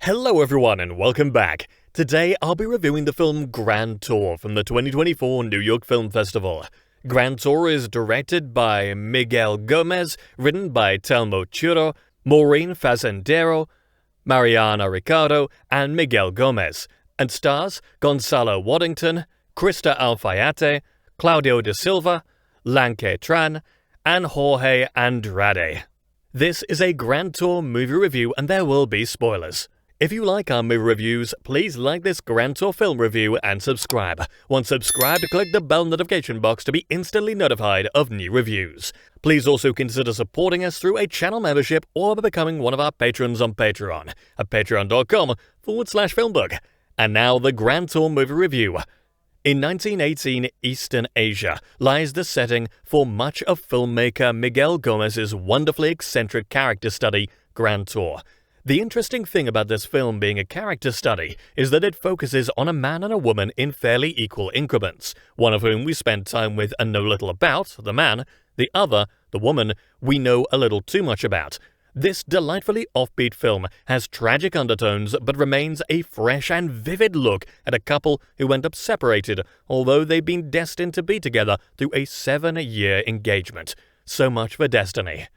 Hello everyone and welcome back. Today I'll be reviewing the film Grand Tour from the 2024 New York Film Festival. Grand Tour is directed by Miguel Gomes, written by Telmo Churro, Maureen Fazendero, Mariana Ricardo, and Miguel Gomes, and stars Gonçalo Waddington, Crista Alfaiate, Cláudio da Silva, Khê Tran, and Jorge Andrade. This is a Grand Tour movie review and there will be spoilers. If you like our movie reviews, please like this Grand Tour film review and subscribe. Once subscribed, click the bell notification box to be instantly notified of new reviews. Please also consider supporting us through a channel membership or by becoming one of our patrons on Patreon at patreon.com/FilmBook. And now the Grand Tour movie review. In 1918 Eastern Asia lies the setting for much of filmmaker Miguel Gomes' wonderfully eccentric character study, Grand Tour. The interesting thing about this film being a character study is that it focuses on a man and a woman in fairly equal increments, one of whom we spend time with and know little about, the man, the other, the woman, we know a little too much about. This delightfully offbeat film has tragic undertones but remains a fresh and vivid look at a couple who end up separated, although they've been destined to be together through a 7-year engagement. So much for destiny.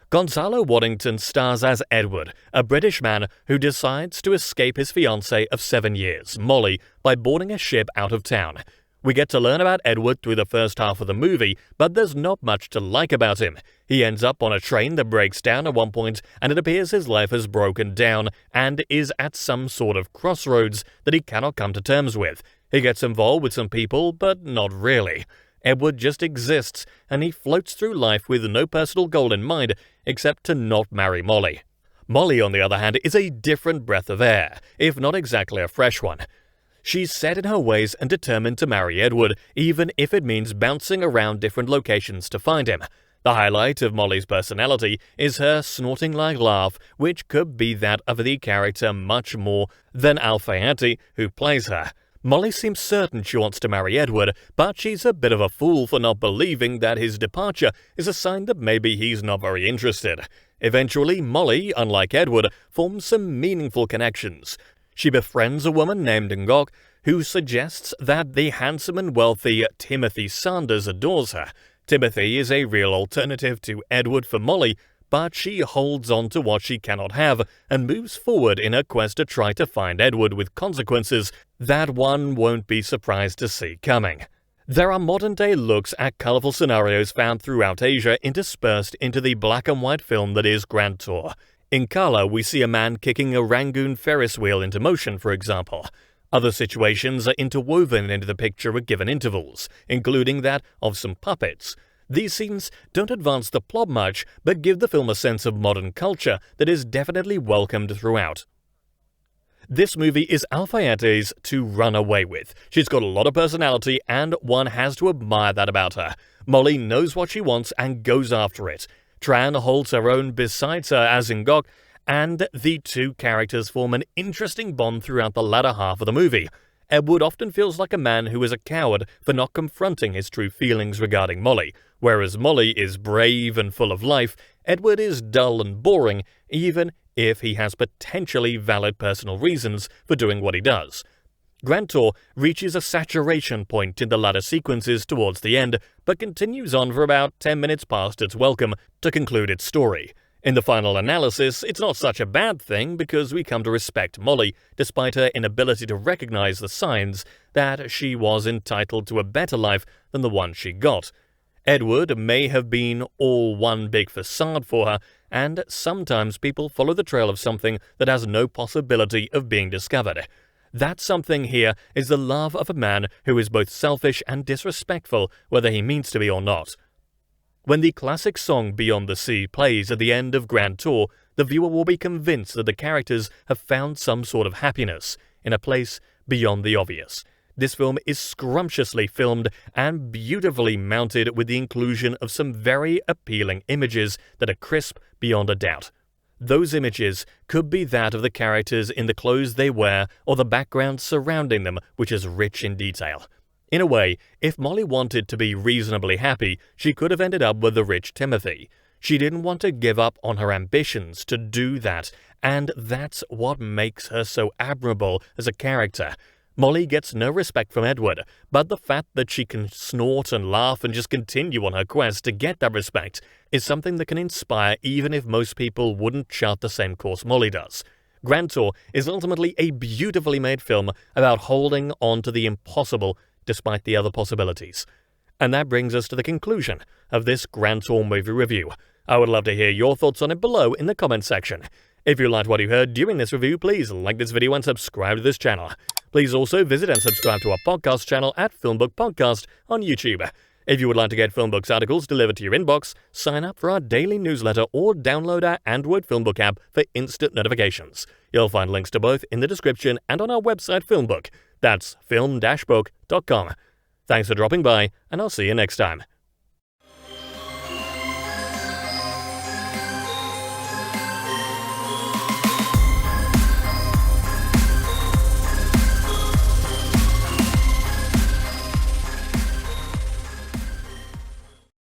Gonçalo Waddington stars as Edward, a British man who decides to escape his fiancée of 7 years, Molly, by boarding a ship out of town. We get to learn about Edward through the first half of the movie, but there's not much to like about him. He ends up on a train that breaks down at one point, and it appears his life has broken down and is at some sort of crossroads that he cannot come to terms with. He gets involved with some people, but not really. Edward just exists, and he floats through life with no personal goal in mind except to not marry Molly. Molly, on the other hand, is a different breath of air, if not exactly a fresh one. She's set in her ways and determined to marry Edward, even if it means bouncing around different locations to find him. The highlight of Molly's personality is her snorting-like laugh, which could be that of the character much more than Alfaiate, who plays her. Molly seems certain she wants to marry Edward, but she's a bit of a fool for not believing that his departure is a sign that maybe he's not very interested. Eventually, Molly, unlike Edward, forms some meaningful connections. She befriends a woman named Ngok, who suggests that the handsome and wealthy Timothy Sanders adores her. Timothy is a real alternative to Edward for Molly, but she holds on to what she cannot have and moves forward in her quest to try to find Edward with consequences that one won't be surprised to see coming. There are modern-day looks at colourful scenarios found throughout Asia interspersed into the black and white film that is Grand Tour. In colour, we see a man kicking a Rangoon Ferris wheel into motion, for example. Other situations are interwoven into the picture at given intervals, including that of some puppets. These scenes don't advance the plot much, but give the film a sense of modern culture that is definitely welcomed throughout. This movie is Alfaiate's to run away with. She's got a lot of personality, and one has to admire that about her. Molly knows what she wants and goes after it. Tran holds her own besides her as Ngok, and the two characters form an interesting bond throughout the latter half of the movie. Edward often feels like a man who is a coward for not confronting his true feelings regarding Molly. Whereas Molly is brave and full of life, Edward is dull and boring, even if he has potentially valid personal reasons for doing what he does. Grand Tour reaches a saturation point in the latter sequences towards the end, but continues on for about 10 minutes past its welcome to conclude its story. In the final analysis, it's not such a bad thing because we come to respect Molly, despite her inability to recognize the signs that she was entitled to a better life than the one she got. Edward may have been all one big facade for her, and sometimes people follow the trail of something that has no possibility of being discovered. That something here is the love of a man who is both selfish and disrespectful, whether he means to be or not. When the classic song Beyond the Sea plays at the end of Grand Tour, the viewer will be convinced that the characters have found some sort of happiness in a place beyond the obvious. This film is scrumptiously filmed and beautifully mounted with the inclusion of some very appealing images that are crisp beyond a doubt. Those images could be that of the characters in the clothes they wear or the background surrounding them, which is rich in detail. In a way, if Molly wanted to be reasonably happy, she could have ended up with the rich Timothy. She didn't want to give up on her ambitions to do that, and that's what makes her so admirable as a character. Molly gets no respect from Edward, but the fact that she can snort and laugh and just continue on her quest to get that respect is something that can inspire even if most people wouldn't chart the same course Molly does. Grand Tour is ultimately a beautifully made film about holding on to the impossible despite the other possibilities. And that brings us to the conclusion of this Grand Tour movie review. I would love to hear your thoughts on it below in the comments section. If you liked what you heard during this review, please like this video and subscribe to this channel. Please also visit and subscribe to our podcast channel at FilmBook Podcast on YouTube. If you would like to get FilmBook's articles delivered to your inbox, sign up for our daily newsletter or download our Android FilmBook app for instant notifications. You'll find links to both in the description and on our website FilmBook. That's film-book.com. Thanks for dropping by, and I'll see you next time.